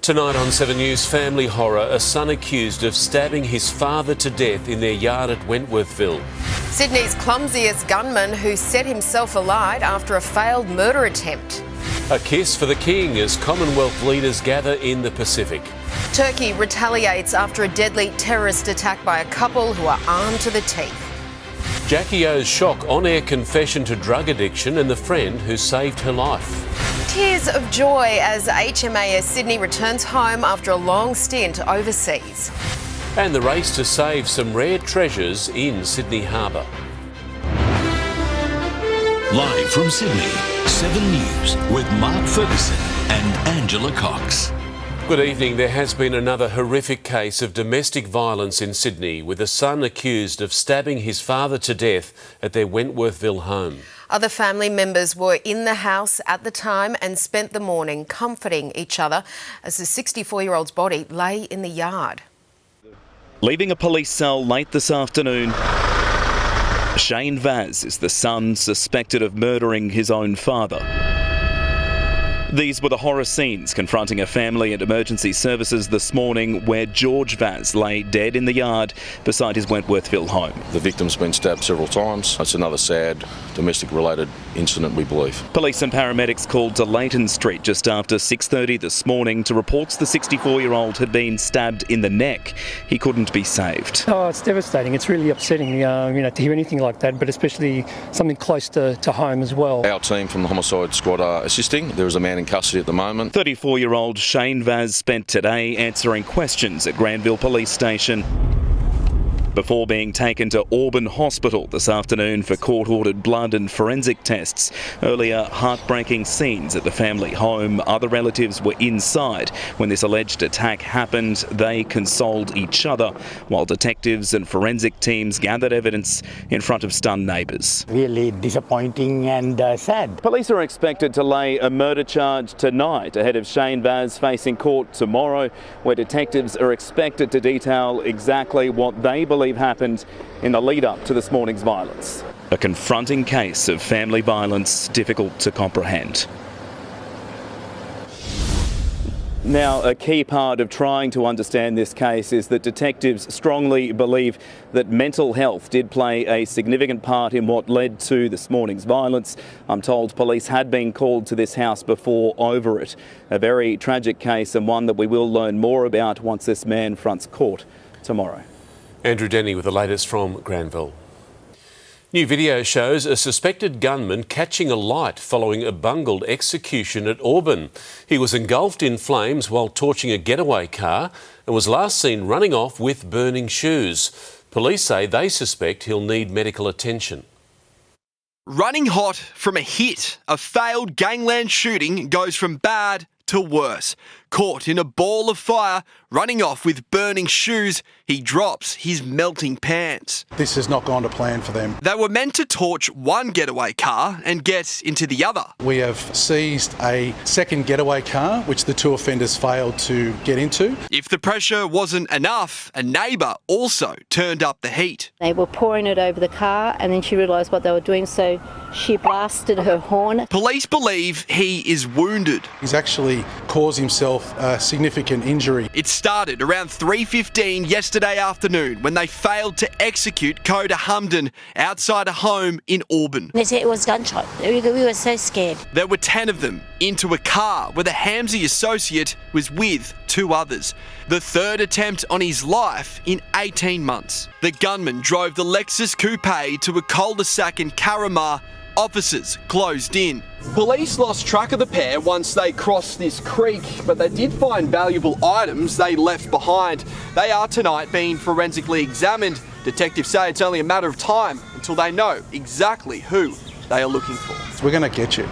Tonight on 7 News, family horror, a son accused of stabbing his father to death in their yard at Wentworthville. Sydney's clumsiest gunman who set himself alight after a failed murder attempt. A kiss for the king as Commonwealth leaders gather in the Pacific. Turkey retaliates after a deadly terrorist attack by a couple who are armed to the teeth. Jackie O's shock on-air confession to drug addiction and the friend who saved her life. Tears of joy as HMAS Sydney returns home after a long stint overseas. And the race to save some rare treasures in Sydney Harbour. Live from Sydney, 7 News with Mark Ferguson and Angela Cox. Good evening. There has been another horrific case of domestic violence in Sydney, with a son accused of stabbing his father to death at their Wentworthville home. Other family members were in the house at the time and spent the morning comforting each other as the 64-year-old's body lay in the yard. Leaving a police cell late this afternoon, Shane Vaz is the son suspected of murdering his own father. These were the horror scenes confronting a family and emergency services this morning, where George Vaz lay dead in the yard beside his Wentworthville home. The victim's been stabbed several times. It's another sad domestic-related incident, we believe. Police and paramedics called to Leighton Street just after 6:30 this morning to reports the 64-year-old had been stabbed in the neck. He couldn't be saved. Oh, it's devastating. It's really upsetting, to hear anything like that, but especially something close to home as well. Our team from the homicide squad are assisting. There is a man in custody at the moment. 34-year-old Shane Vaz spent today answering questions at Granville Police Station before being taken to Auburn Hospital this afternoon for court-ordered blood and forensic tests. Earlier, heartbreaking scenes at the family home. Other relatives were inside when this alleged attack happened. They consoled each other while detectives and forensic teams gathered evidence in front of stunned neighbours. Really disappointing and sad. Police are expected to lay a murder charge tonight ahead of Shane Vaz facing court tomorrow, where detectives are expected to detail exactly what they believe happened in the lead up to this morning's violence. A confronting case of family violence, difficult to comprehend. Now, a key part of trying to understand this case is that detectives strongly believe that mental health did play a significant part in what led to this morning's violence. I'm told police had been called to this house before over it. A very tragic case, and one that we will learn more about once this man fronts court tomorrow. Andrew Denny with the latest from Granville. New video shows a suspected gunman catching a light following a bungled execution at Auburn. He was engulfed in flames while torching a getaway car and was last seen running off with burning shoes. Police say they suspect he'll need medical attention. Running hot from a hit, a failed gangland shooting goes from bad to worse. Caught in a ball of fire, running off with burning shoes, he drops his melting pants. This has not gone to plan for them. They were meant to torch one getaway car and get into the other. We have seized a second getaway car, which the two offenders failed to get into. If the pressure wasn't enough, a neighbour also turned up the heat. They were pouring it over the car, and then she realised what they were doing, so she blasted her horn. Police believe he is wounded. He's actually caused himself a significant injury. It started around 3:15 yesterday afternoon when they failed to execute Coda Humden outside a home in Auburn. They said it was gunshot. We were so scared. There were 10 of them into a car where the Hamsey associate was with 2 others. The third attempt on his life in 18 months. The gunman drove the Lexus coupe to a cul-de-sac in Carramar. Officers closed in. Police lost track of the pair once they crossed this creek, but they did find valuable items they left behind. They are tonight being forensically examined. Detectives say it's only a matter of time until they know exactly who they are looking for. We're going to get you.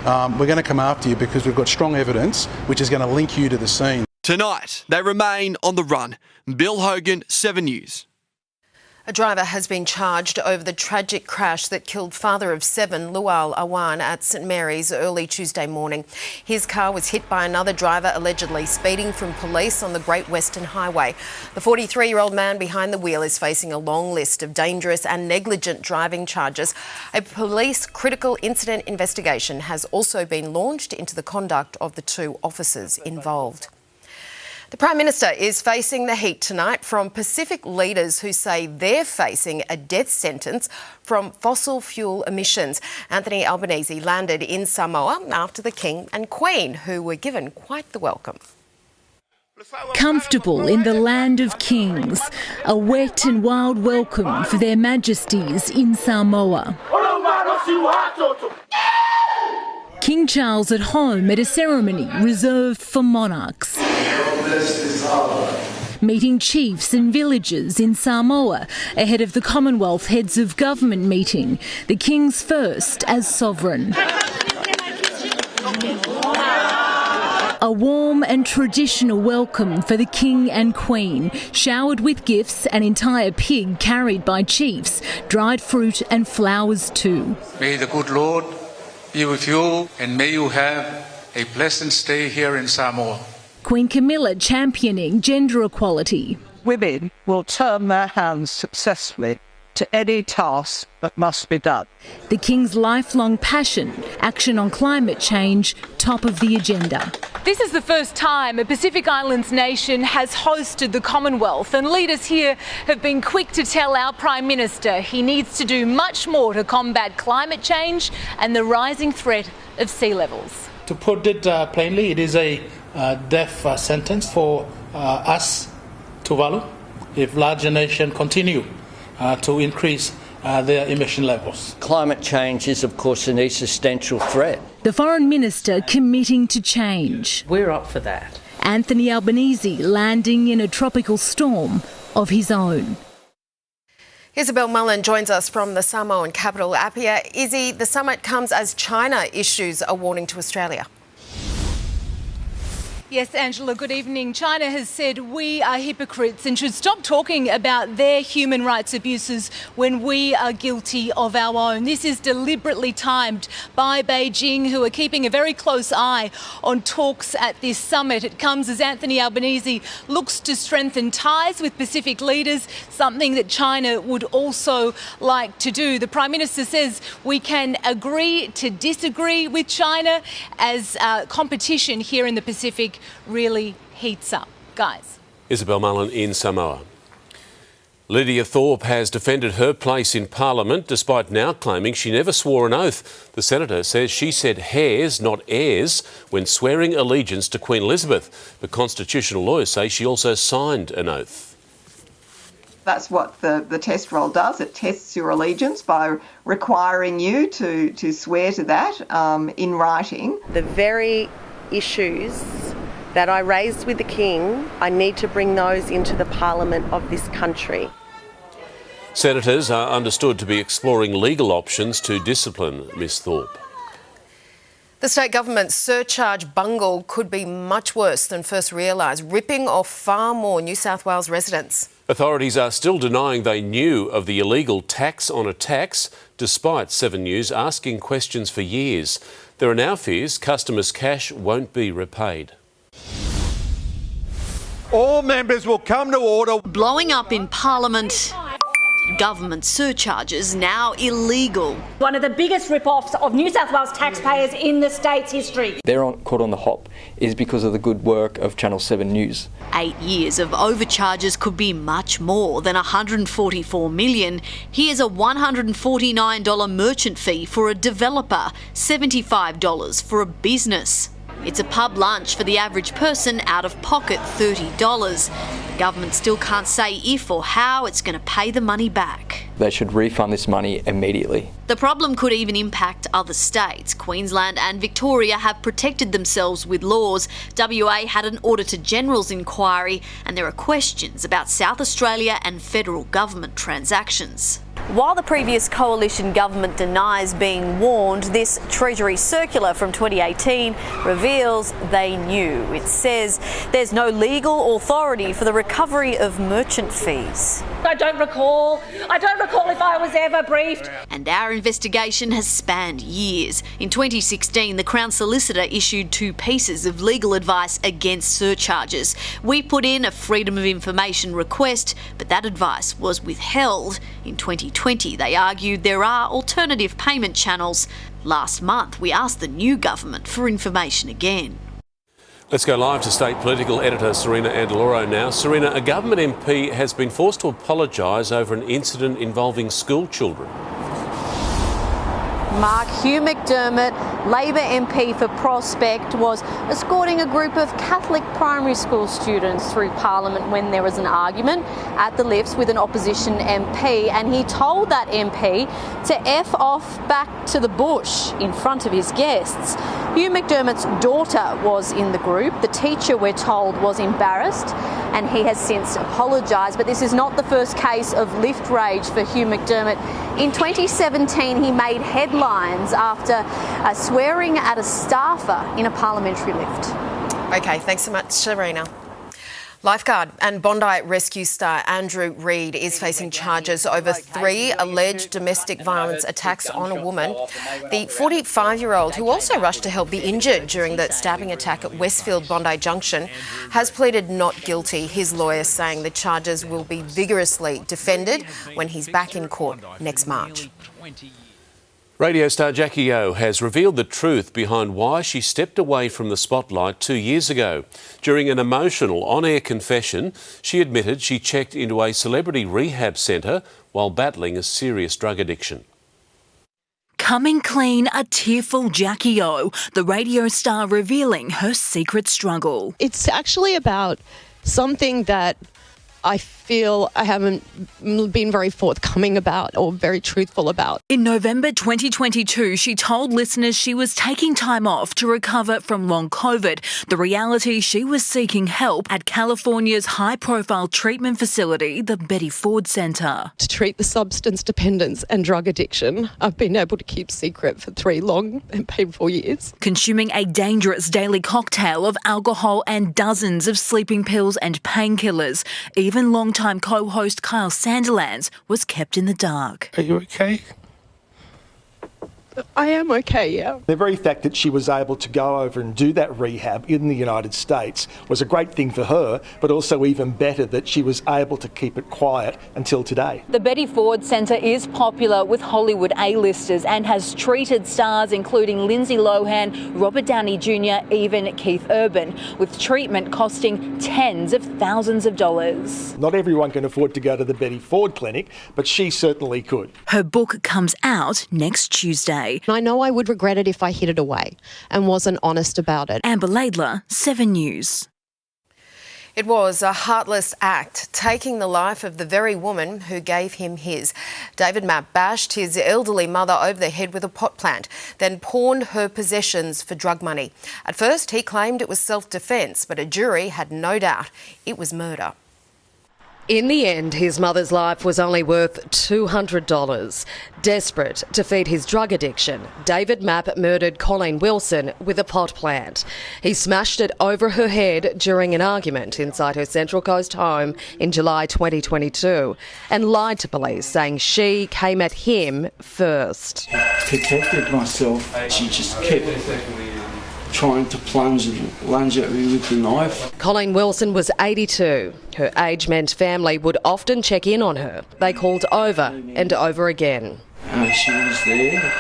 We're going to come after you because we've got strong evidence which is going to link you to the scene. Tonight, they remain on the run. Bill Hogan, 7 News. A driver has been charged over the tragic crash that killed father of 7, Lual Awan, at St Mary's early Tuesday morning. His car was hit by another driver allegedly speeding from police on the Great Western Highway. The 43-year-old man behind the wheel is facing a long list of dangerous and negligent driving charges. A police critical incident investigation has also been launched into the conduct of the 2 officers involved. The Prime Minister is facing the heat tonight from Pacific leaders who say they're facing a death sentence from fossil fuel emissions. Anthony Albanese landed in Samoa after the King and Queen, who were given quite the welcome. Comfortable in the land of kings, a wet and wild welcome for their majesties in Samoa. King Charles at home at a ceremony reserved for monarchs. Meeting chiefs and villagers in Samoa ahead of the Commonwealth Heads of Government meeting, the King's first as sovereign. A warm and traditional welcome for the King and Queen, showered with gifts, an entire pig carried by chiefs, dried fruit and flowers too. May the good Lord be with you and may you have a pleasant stay here in Samoa. Queen Camilla championing gender equality. Women will turn their hands successfully to any task that must be done. The King's lifelong passion, action on climate change, top of the agenda. This is the first time a Pacific Islands nation has hosted the Commonwealth, and leaders here have been quick to tell our Prime Minister he needs to do much more to combat climate change and the rising threat of sea levels. To put it plainly, it is a death sentence for us, Tuvalu, if larger nations continue to increase their emission levels. Climate change is, of course, an existential threat. The Foreign Minister committing to change. We're up for that. Anthony Albanese landing in a tropical storm of his own. Isabel Mullen joins us from the Samoan capital, Apia. Izzy, the summit comes as China issues a warning to Australia. Yes, Angela, good evening. China has said we are hypocrites and should stop talking about their human rights abuses when we are guilty of our own. This is deliberately timed by Beijing, who are keeping a very close eye on talks at this summit. It comes as Anthony Albanese looks to strengthen ties with Pacific leaders, something that China would also like to do. The Prime Minister says we can agree to disagree with China as competition here in the Pacific really heats up. Guys. Isabel Mullen in Samoa. Lidia Thorpe has defended her place in Parliament despite now claiming she never swore an oath. The senator says she said hares, not heirs, when swearing allegiance to Queen Elizabeth. But constitutional lawyers say she also signed an oath. That's what the test roll does. It tests your allegiance by requiring you to swear to that in writing. The very issues that I raised with the King, I need to bring those into the Parliament of this country. Senators are understood to be exploring legal options to discipline Ms Thorpe. The state government's surcharge bungle could be much worse than first realised, ripping off far more New South Wales residents. Authorities are still denying they knew of the illegal tax on a tax, despite 7 News asking questions for years. There are now fears customers' cash won't be repaid. All members will come to order. Blowing up in Parliament. Government surcharges now illegal. One of the biggest rip-offs of New South Wales taxpayers in the state's history. They're caught on the hop is because of the good work of Channel 7 News. 8 years of overcharges could be much more than $144 million. Here's a $149 merchant fee for a developer, $75 for a business. It's a pub lunch for the average person, out of pocket $30. The government still can't say if or how it's going to pay the money back. They should refund this money immediately. The problem could even impact other states. Queensland and Victoria have protected themselves with laws. WA had an Auditor-General's inquiry, and there are questions about South Australia and federal government transactions. While the previous coalition government denies being warned, this Treasury circular from 2018 reveals they knew. It says there's no legal authority for the recovery of merchant fees. I don't recall if I was ever briefed. And our investigation has spanned years. In 2016, the Crown Solicitor issued 2 pieces of legal advice against surcharges. We put in a Freedom of Information request, but that advice was withheld. In 2020, they argued there are alternative payment channels. Last month, we asked the new government for information again. Let's go live to State Political Editor Serena Andaloro now. Serena, a government MP has been forced to apologise over an incident involving school children. Mark, Hugh McDermott, Labor MP for Prospect, was escorting a group of Catholic primary school students through Parliament when there was an argument at the lifts with an opposition MP, and he told that MP to F off back to the bush in front of his guests. Hugh McDermott's daughter was in the group. The teacher, we're told, was embarrassed, and he has since apologised. But this is not the first case of lift rage for Hugh McDermott. In 2017, he made headlines after swearing at a staffer in a parliamentary lift. OK, thanks so much, Serena. Lifeguard and Bondi Rescue star Andrew Reid is facing charges over 3 alleged domestic violence attacks on a woman. The 45-year-old, who also rushed to help the injured during the stabbing attack at Westfield Bondi Junction, has pleaded not guilty. His lawyer saying the charges will be vigorously defended when he's back in court next March. Radio star Jackie O has revealed the truth behind why she stepped away from the spotlight 2 years ago. During an emotional on-air confession, she admitted she checked into a celebrity rehab centre while battling a serious drug addiction. Coming clean, a tearful Jackie O, the radio star revealing her secret struggle. It's actually about something that I feel I haven't been very forthcoming about or very truthful about. In November 2022, she told listeners she was taking time off to recover from long COVID. The reality, she was seeking help at California's high-profile treatment facility, the Betty Ford Centre. To treat the substance dependence and drug addiction, I've been able to keep secret for 3 long and painful years. Consuming a dangerous daily cocktail of alcohol and dozens of sleeping pills and painkillers. Even long-time co-host Kyle Sandilands was kept in the dark. Are you okay? I am okay, yeah. The very fact that she was able to go over and do that rehab in the United States was a great thing for her, but also even better that she was able to keep it quiet until today. The Betty Ford Centre is popular with Hollywood A-listers and has treated stars including Lindsay Lohan, Robert Downey Jr., even Keith Urban, with treatment costing tens of thousands of dollars. Not everyone can afford to go to the Betty Ford Clinic, but she certainly could. Her book comes out next Tuesday. I know I would regret it if I hid it away and wasn't honest about it. Amber Laidler, 7 News. It was a heartless act, taking the life of the very woman who gave him his. David Mapp bashed his elderly mother over the head with a pot plant, then pawned her possessions for drug money. At first, he claimed it was self-defence, but a jury had no doubt it was murder. In the end, his mother's life was only worth $200. Desperate to feed his drug addiction, David Mapp murdered Colleen Wilson with a pot plant. He smashed it over her head during an argument inside her Central Coast home in July 2022 and lied to police, saying she came at him first. Protected myself. She just kept trying to lunge at me with the knife. Colleen Wilson was 82. Her age meant family would often check in on her. They called over and over again. She was there,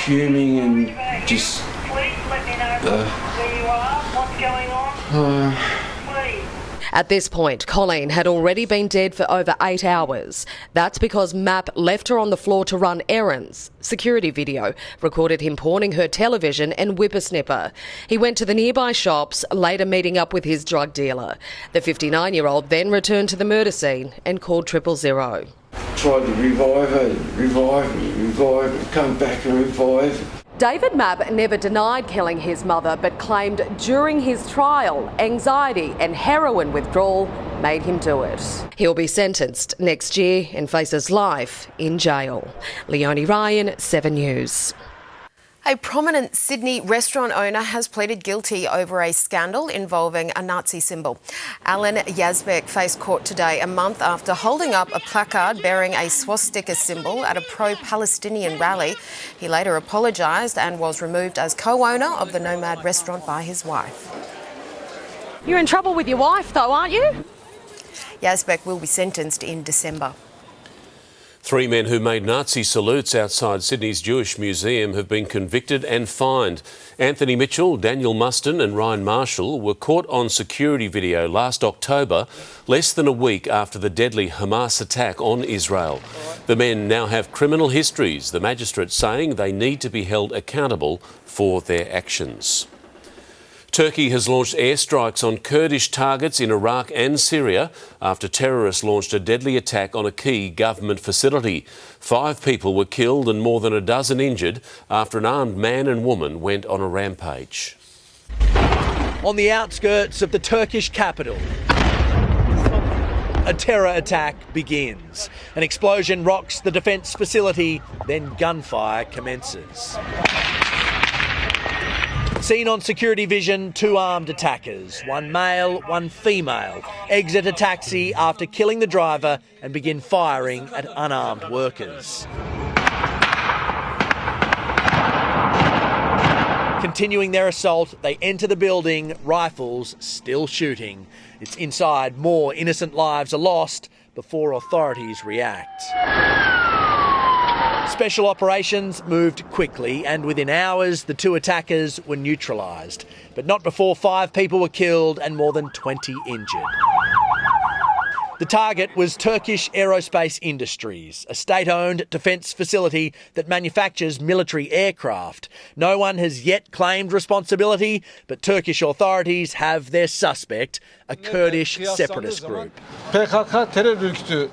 fuming and just... Please let me know where you are, what's going on. At this point, Colleen had already been dead for over 8 hours. That's because Mapp left her on the floor to run errands. Security video recorded him pawning her television and whippersnipper. He went to the nearby shops, later meeting up with his drug dealer. The 59-year-old then returned to the murder scene and called 000. Tried to revive, come back and revive. David Mapp never denied killing his mother, but claimed during his trial, anxiety and heroin withdrawal made him do it. He'll be sentenced next year and faces life in jail. Leonie Ryan, 7 News. A prominent Sydney restaurant owner has pleaded guilty over a scandal involving a Nazi symbol. Alan Yazbek faced court today, a month after holding up a placard bearing a swastika symbol at a pro-Palestinian rally. He later apologised and was removed as co-owner of the Nomad restaurant by his wife. You're in trouble with your wife though, aren't you? Yazbek will be sentenced in December. 3 men who made Nazi salutes outside Sydney's Jewish Museum have been convicted and fined. Anthony Mitchell, Daniel Muston and Ryan Marshall were caught on security video last October, less than a week after the deadly HMAS attack on Israel. The men now have criminal histories, the magistrate saying they need to be held accountable for their actions. Turkey has launched airstrikes on Kurdish targets in Iraq and Syria after terrorists launched a deadly attack on a key government facility. 5 people were killed and more than a dozen injured after an armed man and woman went on a rampage. On the outskirts of the Turkish capital, a terror attack begins. An explosion rocks the defence facility, then gunfire commences. Seen on security vision, 2 armed attackers, 1 male, 1 female, exit a taxi after killing the driver and begin firing at unarmed workers. Continuing their assault, they enter the building, rifles still shooting. It's inside more innocent lives are lost before authorities react. Special operations moved quickly and within hours the 2 attackers were neutralised, but not before 5 people were killed and more than 20 injured. The target was Turkish Aerospace Industries, a state-owned defence facility that manufactures military aircraft. No one has yet claimed responsibility, but Turkish authorities have their suspect, a Kurdish separatist group.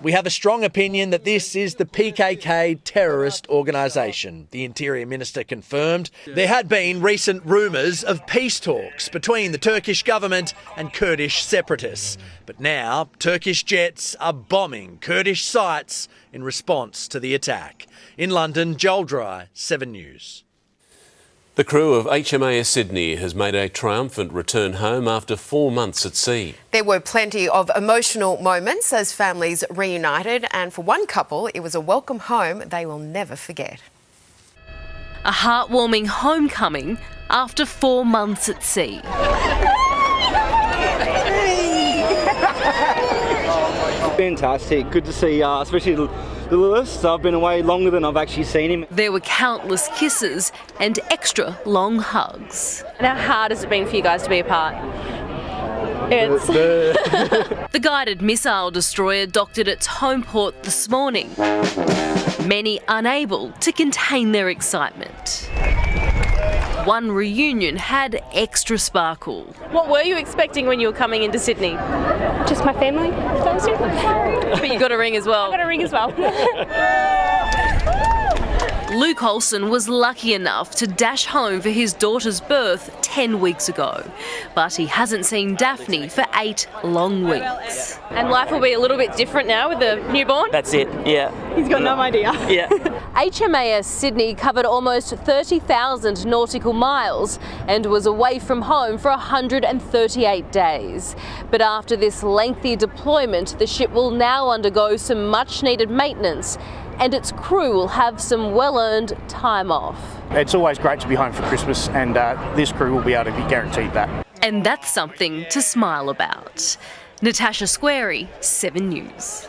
We have a strong opinion that this is the PKK terrorist organisation, the Interior Minister confirmed. There had been recent rumours of peace talks between the Turkish government and Kurdish separatists. But now, Turkish jets are bombing Kurdish sites in response to the attack. In London, Joel Dry, 7 News. The crew of HMAS Sydney has made a triumphant return home after 4 months at sea. There were plenty of emotional moments as families reunited, and for one couple, it was a welcome home they will never forget. A heartwarming homecoming after 4 months at sea. Fantastic. Good to see, especially the Lewis. I've been away longer than I've actually seen him. There were countless kisses and extra long hugs. And how hard has it been for you guys to be apart? The guided missile destroyer docked at its home port this morning. Many unable to contain their excitement. One reunion had extra sparkle. What were you expecting when you were coming into Sydney? Just my family. That was it. But you got a ring as well. I got a ring as well. Luke Olsen was lucky enough to dash home for his daughter's birth 10 weeks ago. But he hasn't seen Daphne for 8 long weeks. And life will be a little bit different now with the newborn? That's it, yeah. He's got no idea. Yeah. HMAS Sydney covered almost 30,000 nautical miles and was away from home for 138 days. But after this lengthy deployment, the ship will now undergo some much-needed maintenance, and its crew will have some well-earned time off. It's always great to be home for Christmas, and this crew will be able to be guaranteed that. And that's something to smile about. Natasha Squarey, 7 News.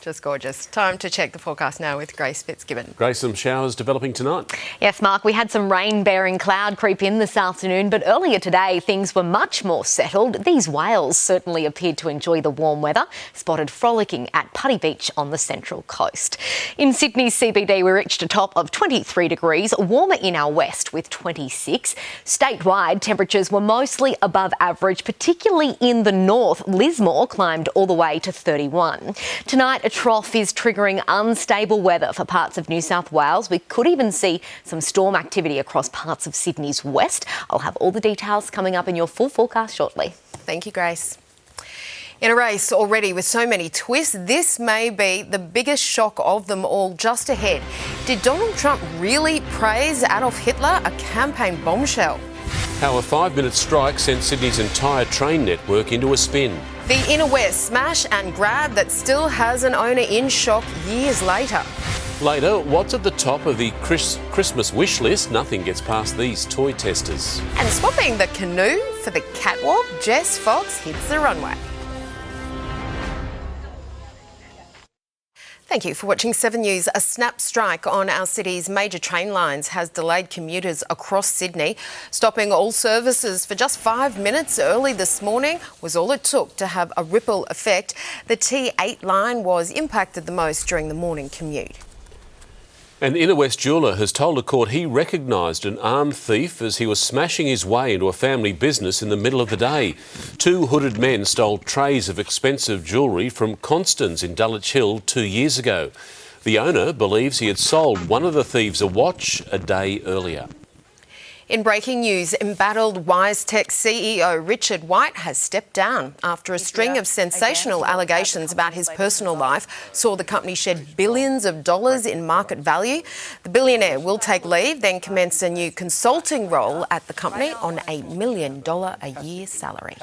Just gorgeous. Time to check the forecast now with Grace Fitzgibbon. Grace, some showers developing tonight. Yes, Mark, we had some rain-bearing cloud creep in this afternoon, but earlier today things were much more settled. These whales certainly appeared to enjoy the warm weather, spotted frolicking at Putty Beach on the Central Coast. In Sydney's CBD, we reached a top of 23 degrees, warmer in our west with 26. Statewide, temperatures were mostly above average, particularly in the north. Lismore climbed all the way to 31. Tonight, a trough is triggering unstable weather for parts of New South Wales. We could even see some storm activity across parts of Sydney's west. I'll have all the details coming up in your full forecast shortly. Thank you, Grace. In a race already with so many twists, this may be the biggest shock of them all just ahead. Did Donald Trump really praise Adolf Hitler? A campaign bombshell. How a 5-minute strike sent Sydney's entire train network into a spin. The Inner West smash and grab that still has an owner in shock years later. Later, what's at the top of the Christmas wish list? Nothing gets past these toy testers. And swapping the canoe for the catwalk, Jess Fox hits the runway. Thank you for watching 7 News. A snap strike on our city's major train lines has delayed commuters across Sydney. Stopping all services for just 5 minutes early this morning was all it took to have a ripple effect. The T8 line was impacted the most during the morning commute. An Inner West jeweller has told a court he recognised an armed thief as he was smashing his way into a family business in the middle of the day. 2 hooded men stole trays of expensive jewellery from Constance in Dulwich Hill 2 years ago. The owner believes he had sold one of the thieves a watch a day earlier. In breaking news, embattled WiseTech CEO Richard White has stepped down after a string of sensational allegations about his personal life saw the company shed billions of dollars in market value. The billionaire will take leave, then commence a new consulting role at the company on a $1 million a year salary.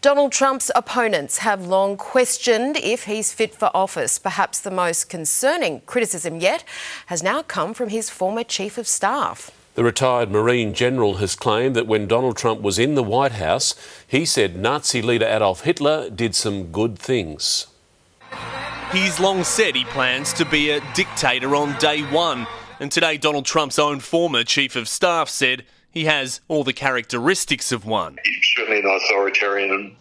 Donald Trump's opponents have long questioned if he's fit for office. Perhaps the most concerning criticism yet has now come from his former chief of staff. The retired Marine General has claimed that when Donald Trump was in the White House, he said Nazi leader Adolf Hitler did some good things. He's long said he plans to be a dictator on day one, and today Donald Trump's own former chief of staff said he has all the characteristics of one. He's certainly an authoritarian and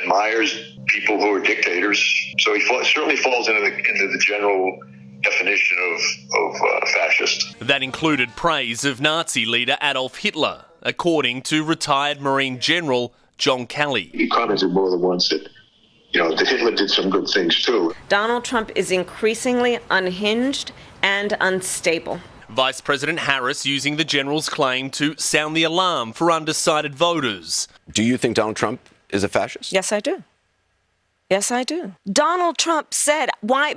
admires people who are dictators, so he certainly falls into the general definition of fascist. That included praise of Nazi leader Adolf Hitler, according to retired Marine General John Kelly. He commented more than once that, that Hitler did some good things too. Donald Trump is increasingly unhinged and unstable. Vice President Harris using the general's claim to sound the alarm for undecided voters. Do you think Donald Trump is a fascist? Yes, I do. Yes, I do. Donald Trump said, why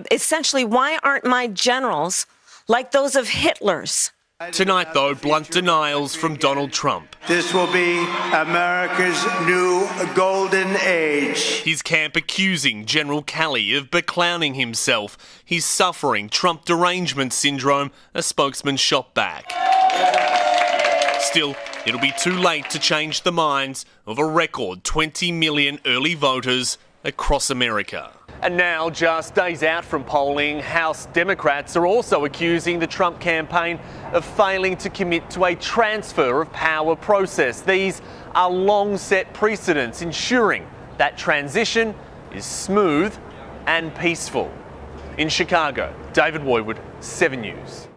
aren't my generals like those of Hitler's? Tonight, though, blunt denials from Donald Trump. This will be America's new golden age. His camp accusing General Kelly of beclowning himself. He's suffering Trump derangement syndrome, a spokesman shot back. Still, it'll be too late to change the minds of a record 20 million early voters across America. And now, just days out from polling, House Democrats are also accusing the Trump campaign of failing to commit to a transfer of power process. These are long-set precedents ensuring that transition is smooth and peaceful. In Chicago, David Woywood, 7 News.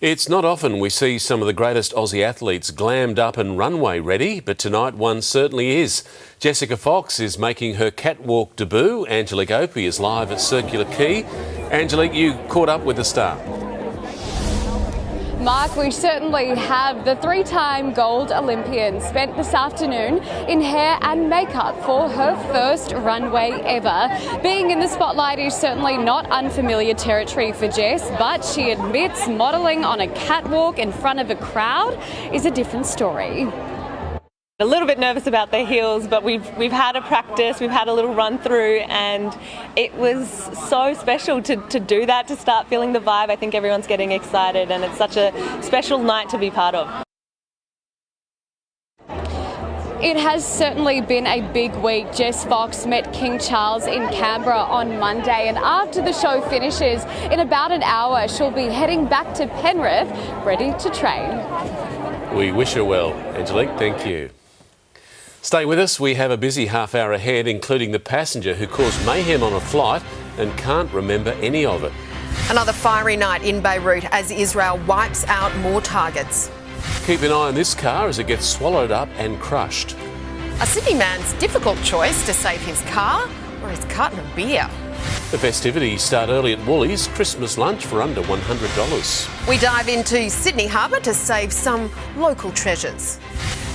It's not often we see some of the greatest Aussie athletes glammed up and runway ready, but tonight one certainly is. Jessica Fox is making her catwalk debut. Angelique Opie is live at Circular Quay. Angelique, you caught up with the star. Mark, we certainly have. The 3-time gold Olympian spent this afternoon in hair and makeup for her first runway ever. Being in the spotlight is certainly not unfamiliar territory for Jess, but she admits modelling on a catwalk in front of a crowd is a different story. A little bit nervous about the heels, but we've had a practice, we've had a little run through, and it was so special to do that, to start feeling the vibe. I think everyone's getting excited, and it's such a special night to be part of. It has certainly been a big week. Jess Fox met King Charles in Canberra on Monday, and after the show finishes in about an hour, she'll be heading back to Penrith, ready to train. We wish her well. Angelique, thank you. Stay with us. We have a busy half hour ahead, including the passenger who caused mayhem on a flight and can't remember any of it. Another fiery night in Beirut as Israel wipes out more targets. Keep an eye on this car as it gets swallowed up and crushed. A Sydney man's difficult choice to save his car or his carton of beer. The festivities start early at Woolies. Christmas lunch for under $100. We dive into Sydney Harbour to save some local treasures.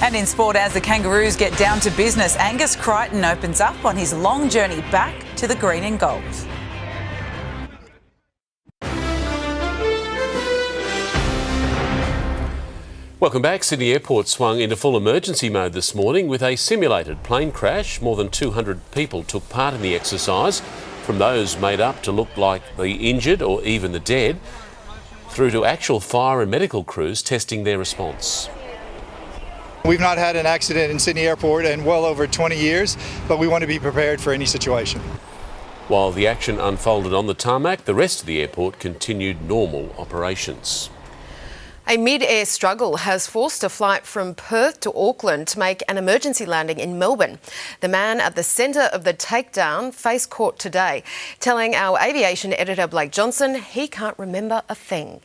And in sport, as the Kangaroos get down to business, Angus Crichton opens up on his long journey back to the green and gold. Welcome back. Sydney Airport swung into full emergency mode this morning with a simulated plane crash. More than 200 people took part in the exercise, from those made up to look like the injured or even the dead, through to actual fire and medical crews testing their response. We've not had an accident in Sydney Airport in well over 20 years, but we want to be prepared for any situation. While the action unfolded on the tarmac, the rest of the airport continued normal operations. A mid-air struggle has forced a flight from Perth to Auckland to make an emergency landing in Melbourne. The man at the centre of the takedown faced court today, telling our aviation editor Blake Johnson he can't remember a thing.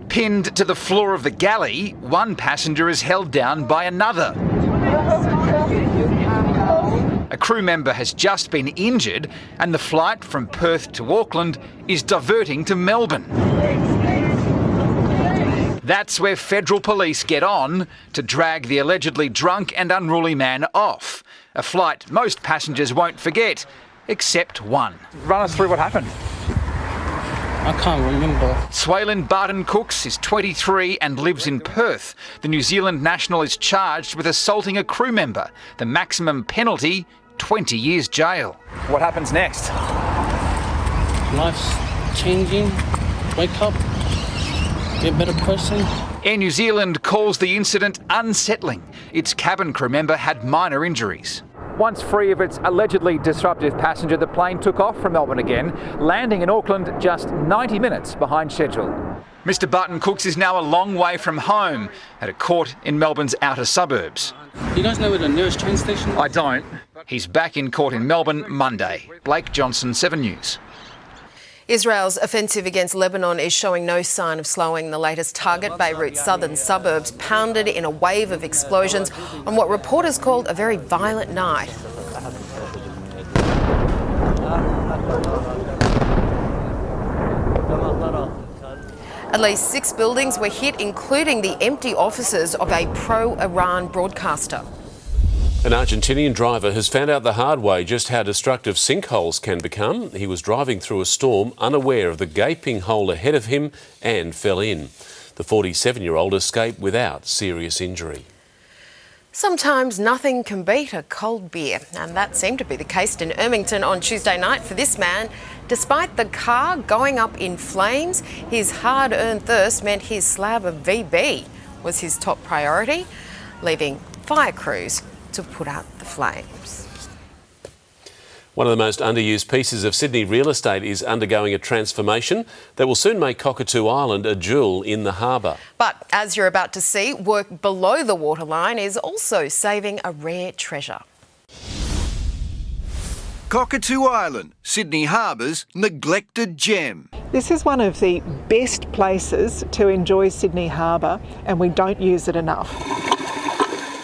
Pinned to the floor of the galley, one passenger is held down by another. A crew member has just been injured and the flight from Perth to Auckland is diverting to Melbourne. That's where federal police get on to drag the allegedly drunk and unruly man off. A flight most passengers won't forget, except one. Run us through what happened. I can't remember. Swaylin Barton Cooks is 23 and lives in Perth. The New Zealand national is charged with assaulting a crew member. The maximum penalty, 20 years jail. What happens next? Life's changing. Wake up. Be a better person. Air New Zealand calls the incident unsettling. Its cabin crew member had minor injuries. Once free of its allegedly disruptive passenger, the plane took off from Melbourne again, landing in Auckland just 90 minutes behind schedule. Mr Barton Cooks is now a long way from home at a court in Melbourne's outer suburbs. You guys know where the nearest train station is? I don't. He's back in court in Melbourne Monday. Blake Johnson, 7 News. Israel's offensive against Lebanon is showing no sign of slowing. The latest target, Beirut's southern suburbs, pounded in a wave of explosions on what reporters called a very violent night. At least 6 buildings were hit, including the empty offices of a pro-Iran broadcaster. An Argentinian driver has found out the hard way just how destructive sinkholes can become. He was driving through a storm, unaware of the gaping hole ahead of him, and fell in. The 47-year-old escaped without serious injury. Sometimes nothing can beat a cold beer, and that seemed to be the case in Ermington on Tuesday night for this man. Despite the car going up in flames, his hard-earned thirst meant his slab of VB was his top priority, leaving fire crews to put out the flames. One of the most underused pieces of Sydney real estate is undergoing a transformation that will soon make Cockatoo Island a jewel in the harbour. But as you're about to see, work below the waterline is also saving a rare treasure. Cockatoo Island, Sydney Harbour's neglected gem. This is one of the best places to enjoy Sydney Harbour, and we don't use it enough.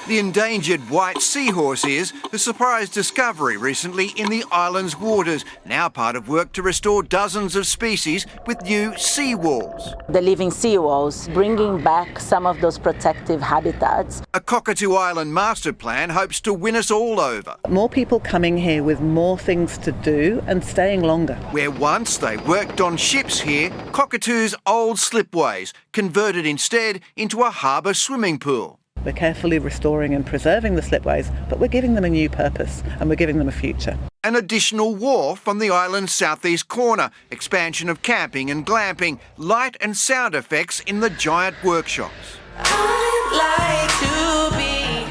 The endangered white seahorse is a surprise discovery recently in the island's waters, now part of work to restore dozens of species with new seawalls. The living seawalls, bringing back some of those protective habitats. A Cockatoo Island master plan hopes to win us all over. More people coming here with more things to do and staying longer. Where once they worked on ships here, Cockatoo's old slipways, converted instead into a harbour swimming pool. We're carefully restoring and preserving the slipways, but we're giving them a new purpose and we're giving them a future. An additional wharf on the island's southeast corner, expansion of camping and glamping, light and sound effects in the giant workshops.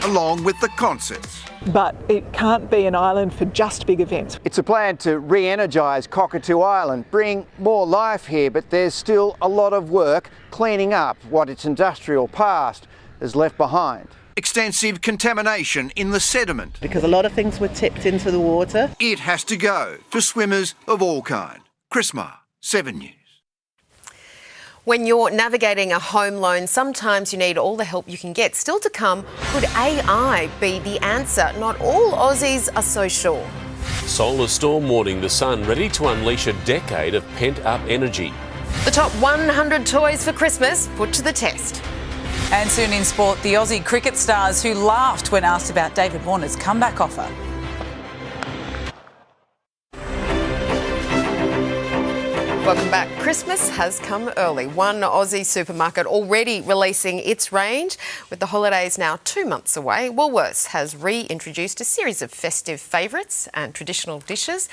Along with the concerts. But it can't be an island for just big events. It's a plan to re-energise Cockatoo Island, bring more life here, but there's still a lot of work cleaning up what its industrial past is left behind. Extensive contamination in the sediment. Because a lot of things were tipped into the water. It has to go for swimmers of all kind. Chris Marr, 7 News. When you're navigating a home loan, sometimes you need all the help you can get. Still to come, could AI be the answer? Not all Aussies are so sure. Solar storm warning the sun ready to unleash a decade of pent-up energy. The top 100 toys for Christmas put to the test. And soon in sport, the Aussie cricket stars who laughed when asked about David Warner's comeback offer. Welcome back. Christmas has come early. One Aussie supermarket already releasing its range. With the holidays now 2 months away, Woolworths has reintroduced a series of festive favourites and traditional dishes.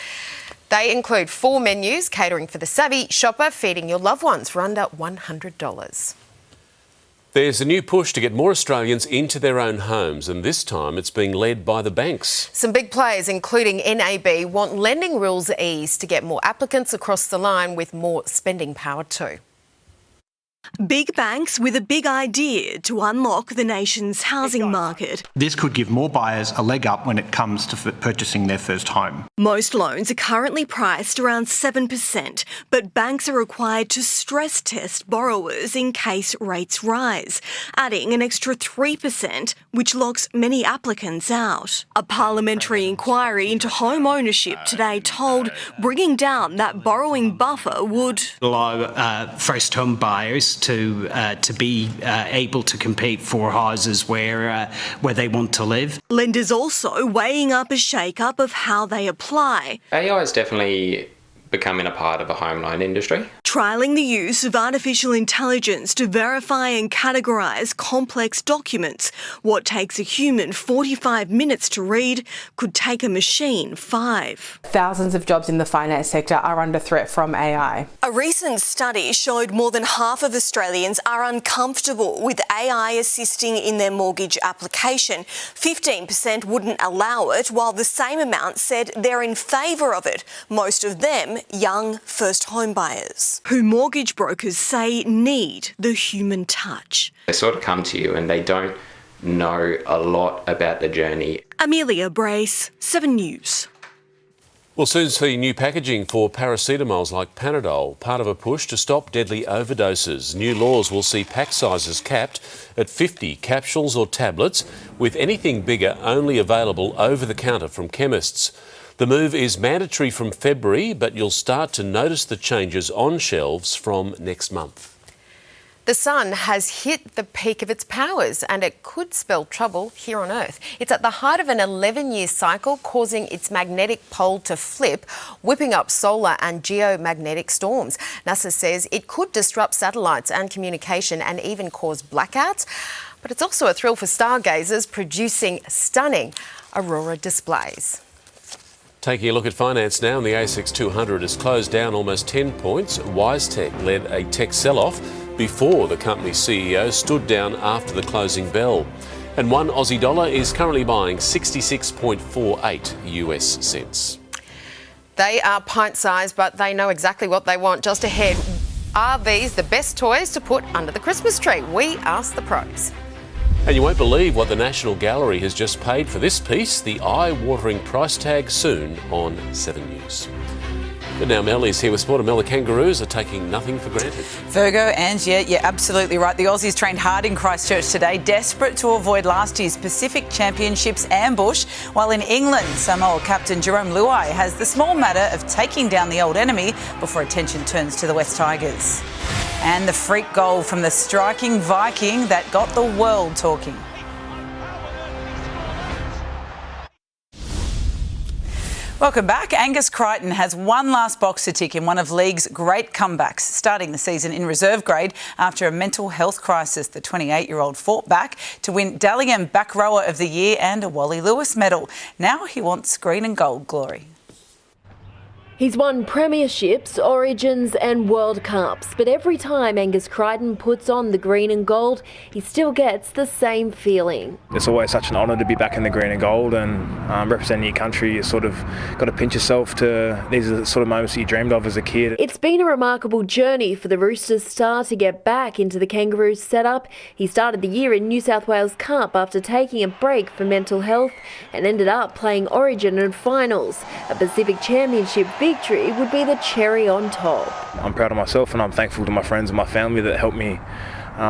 They include 4 menus catering for the savvy shopper, feeding your loved ones for under $100. There's a new push to get more Australians into their own homes, and this time it's being led by the banks. Some big players, including NAB, want lending rules eased to get more applicants across the line with more spending power too. Big banks with a big idea to unlock the nation's housing market. This could give more buyers a leg up when it comes to purchasing their first home. Most loans are currently priced around 7%, but banks are required to stress test borrowers in case rates rise, adding an extra 3%, which locks many applicants out. A parliamentary inquiry into home ownership today told bringing down that borrowing buffer would allow first home buyers to be able to compete for houses where they want to live. Lenders also weighing up a shake-up of how they apply. AI is definitely becoming a part of the home loan industry. Trialling the use of artificial intelligence to verify and categorise complex documents. What takes a human 45 minutes to read could take a machine 5. Thousands of jobs in the finance sector are under threat from AI. A recent study showed more than half of Australians are uncomfortable with AI assisting in their mortgage application. 15% wouldn't allow it, while the same amount said they're in favour of it, most of them young first home buyers, who mortgage brokers say need the human touch. They sort of come to you and they don't know a lot about the journey. Amelia Brace, 7 News. We'll soon see new packaging for paracetamols like Panadol, part of a push to stop deadly overdoses. New laws will see pack sizes capped at 50 capsules or tablets, with anything bigger only available over the counter from chemists. The move is mandatory from February, but you'll start to notice the changes on shelves from next month. The sun has hit the peak of its powers and it could spell trouble here on Earth. It's at the height of an 11-year cycle, causing its magnetic pole to flip, whipping up solar and geomagnetic storms. NASA says it could disrupt satellites and communication and even cause blackouts. But it's also a thrill for stargazers, producing stunning aurora displays. Taking a look at finance now, and the ASX 200 has closed down almost 10 points. WiseTech led a tech sell-off before the company's CEO stood down after the closing bell. And one Aussie dollar is currently buying 66.48 US cents. They are pint-sized, but they know exactly what they want. Just ahead, are these the best toys to put under the Christmas tree? We asked the pros. And you won't believe what the National Gallery has just paid for this piece. The eye-watering price tag soon on 7 News. But now Mel is here with Sport, and Mel, the Kangaroos are taking nothing for granted. Virgo, and yeah, you're absolutely right. The Aussies trained hard in Christchurch today, desperate to avoid last year's Pacific Championships ambush, while in England, Samoa captain Jerome Luai has the small matter of taking down the old enemy before attention turns to the West Tigers. And the freak goal from the striking Viking that got the world talking. Welcome back. Angus Crichton has one last box to tick in one of League's great comebacks, starting the season in reserve grade after a mental health crisis. The 28-year-old fought back to win Dally M Back Rower of the Year and a Wally Lewis medal. Now he wants green and gold glory. He's won premierships, origins and World Cups, but every time Angus Crichton puts on the green and gold, he still gets the same feeling. It's always such an honour to be back in the green and gold, and representing your country, you sort of got to pinch yourself to, these are the sort of moments that you dreamed of as a kid. It's been a remarkable journey for the Roosters star to get back into the Kangaroos setup. He started the year in New South Wales Cup after taking a break for mental health and ended up playing Origin and finals. A Pacific Championship victory would be the cherry on top. I'm proud of myself and I'm thankful to my friends and my family that helped me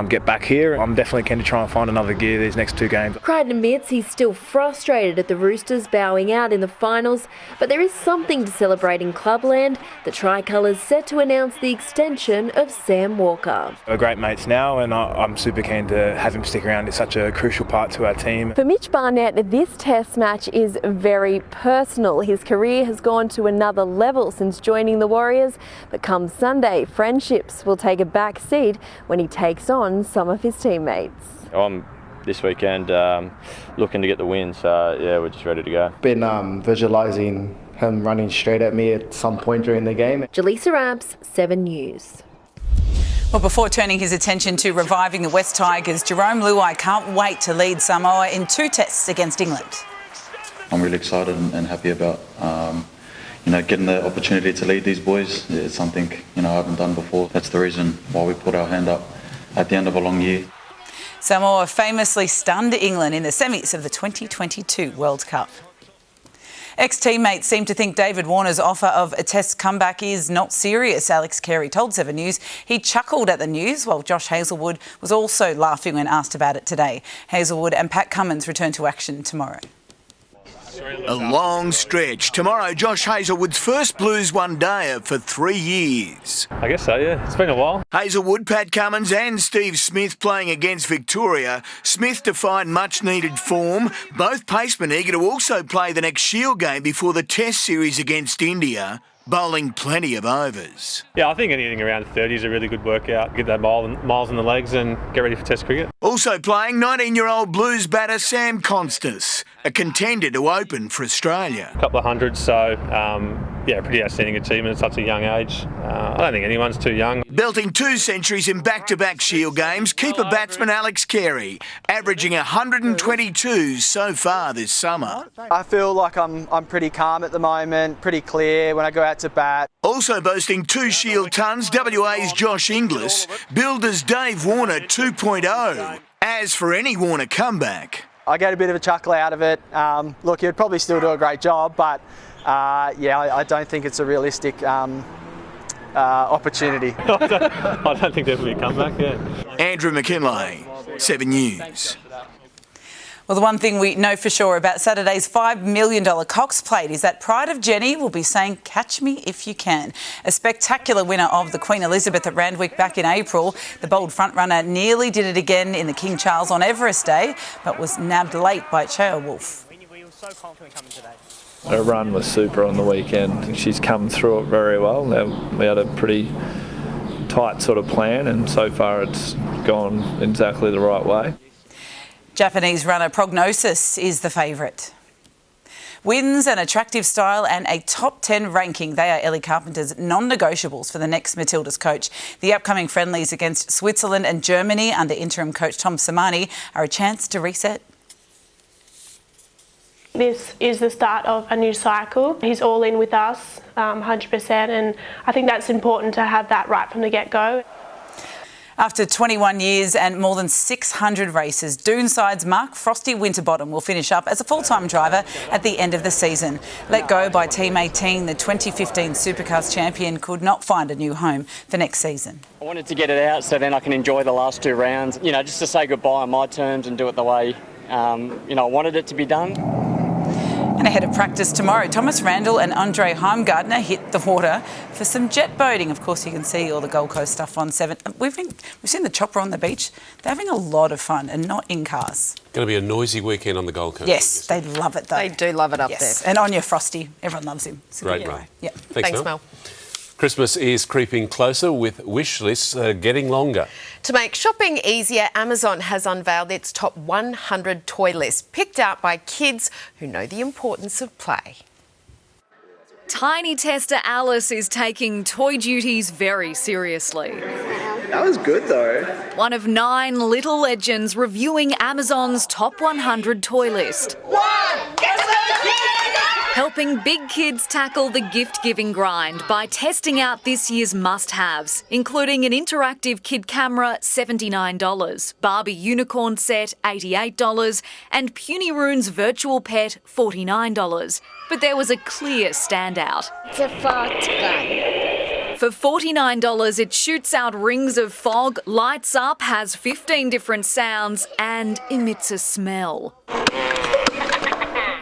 get back here. I'm definitely keen to try and find another gear these next 2 games. Crichton admits he's still frustrated at the Roosters bowing out in the finals, but there is something to celebrate in Clubland. The Tricolours set to announce the extension of Sam Walker. We're great mates now and I'm super keen to have him stick around. It's such a crucial part to our team. For Mitch Barnett, this test match is very personal. His career has gone to another level since joining the Warriors, but come Sunday, friendships will take a back seat when he takes on some of his teammates. I'm this weekend looking to get the win, so yeah, we're just ready to go. Been visualising him running straight at me at some point during the game. Jaleesa Abs, 7 News. Well, before turning his attention to reviving the West Tigers, Jerome Luai can't wait to lead Samoa in 2 tests against England. I'm really excited and happy about, getting the opportunity to lead these boys. It's something, I haven't done before. That's the reason why we put our hand up at the end of a long year. Samoa famously stunned England in the semis of the 2022 World Cup. Ex-teammates seem to think David Warner's offer of a Test comeback is not serious. Alex Carey told 7 News he chuckled at the news, while Josh Hazlewood was also laughing when asked about it today. Hazlewood and Pat Cummins return to action tomorrow. A long stretch. Tomorrow, Josh Hazlewood's first Blues one-dayer for 3 years. I guess so, yeah. It's been a while. Hazlewood, Pat Cummins and Steve Smith playing against Victoria. Smith to find much-needed form. Both pacemen eager to also play the next Shield game before the Test series against India. Bowling plenty of overs. Yeah, I think anything around 30 is a really good workout. Get that miles in the legs and get ready for Test cricket. Also playing 19-year-old Blues batter Sam Constas, a contender to open for Australia. A couple of hundreds, so pretty outstanding achievement at such a young age. I don't think anyone's too young. Belting 2 centuries in back-to-back Shield games, keeper batsman Alex Carey, averaging 122 so far this summer. I feel like I'm pretty calm at the moment, pretty clear when I go out to bat. Also boasting 2 Shield tons, WA's Josh Inglis, Builders Dave Warner 2.0. As for any Warner comeback, I get a bit of a chuckle out of it. Look, he'd probably still do a great job, but I don't think it's a realistic opportunity. I don't think there'll be a comeback, yeah. Andrew McKinlay, 7 News. Well, the one thing we know for sure about Saturday's $5 million Cox Plate is that Pride of Jenny will be saying, "Catch me if you can." A spectacular winner of the Queen Elizabeth at Randwick back in April. The bold frontrunner nearly did it again in the King Charles on Everest Day, but was nabbed late by Chao Wolf. Her run was super on the weekend. She's come through it very well. We had a pretty tight sort of plan, and so far it's gone exactly the right way. Japanese runner Prognosis is the favourite. Wins, an attractive style and a top 10 ranking. They are Ellie Carpenter's non-negotiables for the next Matildas coach. The upcoming friendlies against Switzerland and Germany under interim coach Tom Samani are a chance to reset. This is the start of a new cycle. He's all in with us, 100%, and I think that's important to have that right from the get-go. After 21 years and more than 600 races, Doonside's Mark Frosty Winterbottom will finish up as a full-time driver at the end of the season. Let go by Team 18, the 2015 Supercars champion could not find a new home for next season. I wanted to get it out so then I can enjoy the last 2 rounds, just to say goodbye on my terms and do it the way, I wanted it to be done. And ahead of practice tomorrow, Thomas Randall and Andre Heimgartner hit the water for some jet boating. Of course, you can see all the Gold Coast stuff on 7. We've seen the chopper on the beach. They're having a lot of fun and not in cars. Going to be a noisy weekend on the Gold Coast. Yes, they love it though. They do love it up there. And Anya Frosty, everyone loves him. So great run. Yeah. Thanks Mel. Christmas is creeping closer with wish lists getting longer. To make shopping easier, Amazon has unveiled its top 100 toy list, picked out by kids who know the importance of play. Tiny tester Alice is taking toy duties very seriously. That was good though. One of 9 little legends reviewing Amazon's top 100 toy list. Helping big kids tackle the gift-giving grind by testing out this year's must-haves, including an interactive kid camera, $79, Barbie unicorn set, $88, and Puny Roon's virtual pet, $49. But there was a clear standout. It's a fart gun. For $49, it shoots out rings of fog, lights up, has 15 different sounds, and emits a smell.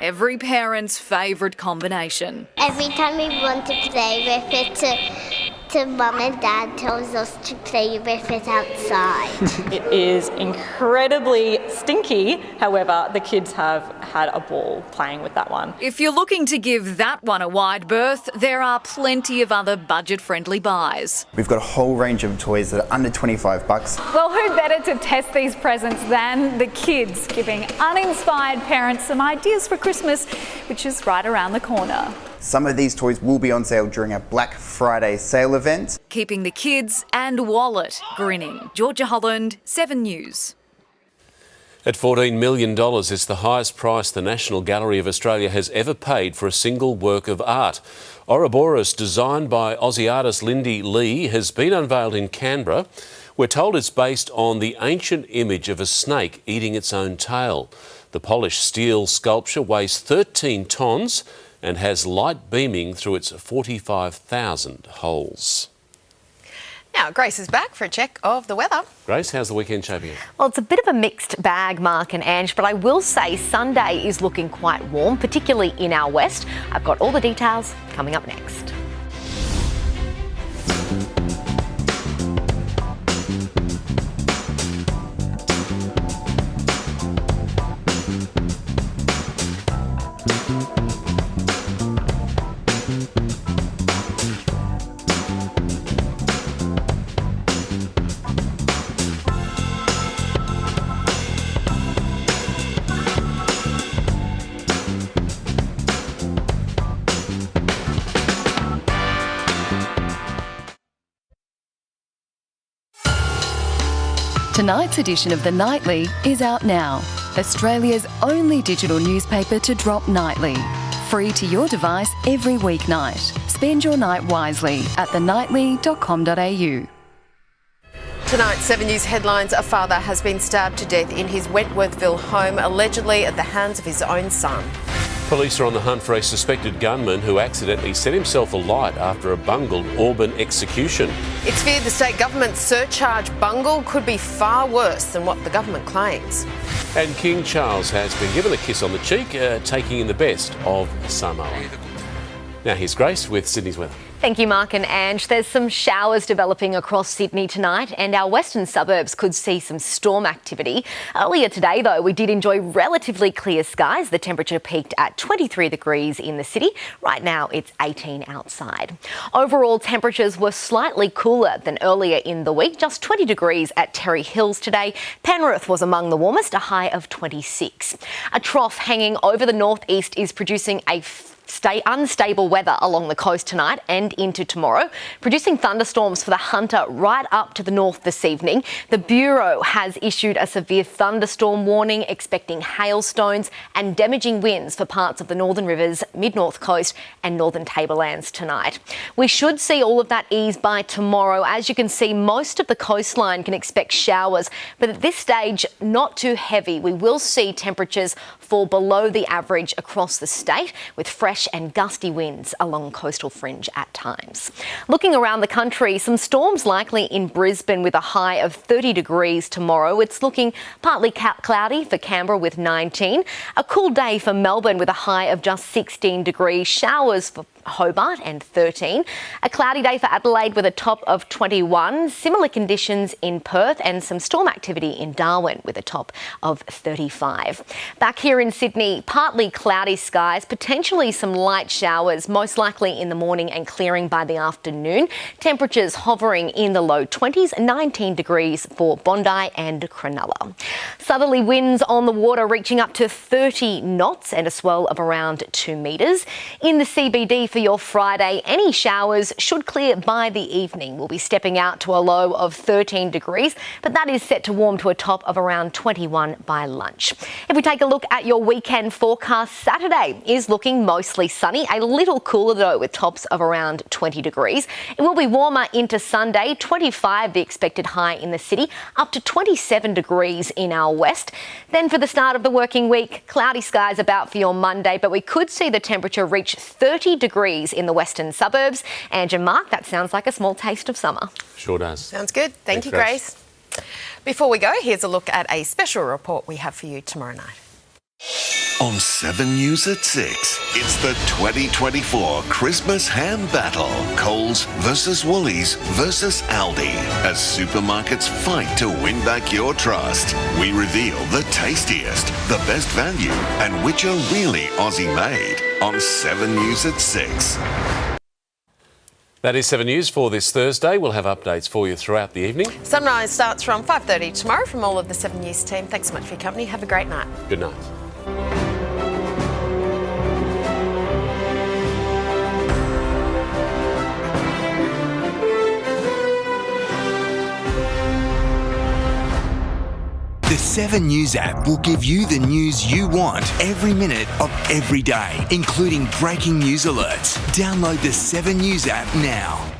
Every parent's favourite combination. Every time we want to play with it, to Mum and Dad tells us to play with it outside. It is incredibly stinky. However, the kids have had a ball playing with that one. If you're looking to give that one a wide berth, there are plenty of other budget-friendly buys. We've got a whole range of toys that are under $25. Well, who better to test these presents than the kids, giving uninspired parents some ideas for Christmas, which is right around the corner. Some of these toys will be on sale during our Black Friday sale event. Keeping the kids and wallet grinning. Georgia Holland, 7 News. At $14 million, it's the highest price the National Gallery of Australia has ever paid for a single work of art. Ouroboros, designed by Aussie artist Lindy Lee, has been unveiled in Canberra. We're told it's based on the ancient image of a snake eating its own tail. The polished steel sculpture weighs 13 tonnes and has light beaming through its 45,000 holes. Now, Grace is back for a check of the weather. Grace, how's the weekend shaping up? Well, it's a bit of a mixed bag, Mark and Ange, but I will say Sunday is looking quite warm, particularly in our west. I've got all the details coming up next. Tonight's edition of The Nightly is out now. Australia's only digital newspaper to drop nightly. Free to your device every weeknight. Spend your night wisely at thenightly.com.au. Tonight's 7 News headlines: a father has been stabbed to death in his Wentworthville home, allegedly at the hands of his own son. Police are on the hunt for a suspected gunman who accidentally set himself alight after a bungled Auburn execution. It's feared the state government's surcharge bungle could be far worse than what the government claims. And King Charles has been given a kiss on the cheek, taking in the best of Samoa. Now here's Grace with Sydney's weather. Thank you, Mark and Ange. There's some showers developing across Sydney tonight, and our western suburbs could see some storm activity. Earlier today, though, we did enjoy relatively clear skies. The temperature peaked at 23 degrees in the city. Right now, it's 18 outside. Overall, temperatures were slightly cooler than earlier in the week, just 20 degrees at Terry Hills today. Penrith was among the warmest, a high of 26. A trough hanging over the northeast is producing a unstable weather along the coast tonight and into tomorrow, producing thunderstorms for the Hunter right up to the north this evening. The Bureau has issued a severe thunderstorm warning, expecting hailstones and damaging winds for parts of the Northern Rivers, mid-north coast and northern tablelands tonight. We should see all of that ease by tomorrow. As you can see, most of the coastline can expect showers, but at this stage, not too heavy. We will see temperatures fall below the average across the state, with fresh and gusty winds along coastal fringe at times. Looking around the country, some storms likely in Brisbane with a high of 30 degrees tomorrow. It's looking partly cloudy for Canberra with 19. A cool day for Melbourne with a high of just 16 degrees. Showers for Hobart and 13. A cloudy day for Adelaide with a top of 21. Similar conditions in Perth and some storm activity in Darwin with a top of 35. Back here in Sydney, partly cloudy skies, potentially some light showers, most likely in the morning and clearing by the afternoon. Temperatures hovering in the low 20s, 19 degrees for Bondi and Cronulla. Southerly winds on the water reaching up to 30 knots and a swell of around 2 metres. In the CBD for your Friday, any showers should clear by the evening. We'll be stepping out to a low of 13 degrees, but that is set to warm to a top of around 21 by lunch. If we take a look at your weekend forecast, Saturday is looking mostly sunny, a little cooler though with tops of around 20 degrees. It will be warmer into Sunday, 25 the expected high in the city, up to 27 degrees in our west. Then for the start of the working week, cloudy skies about for your Monday, but we could see the temperature reach 30 degrees in the western suburbs. And Mark, that sounds like a small taste of summer. Sure does. Sounds good. Thank you, Grace. Before we go, here's a look at a special report we have for you tomorrow night. On 7 News at 6, it's the 2024 Christmas ham battle. Coles versus Woolies versus Aldi. As supermarkets fight to win back your trust, we reveal the tastiest, the best value, and which are really Aussie made. On 7 News at 6. That is 7 News for this Thursday. We'll have updates for you throughout the evening. Sunrise starts from 5:30 tomorrow from all of the 7 News team. Thanks so much for your company. Have a great night. Good night. The 7 News app will give you the news you want every minute of every day, including breaking news alerts. Download the 7 News app now.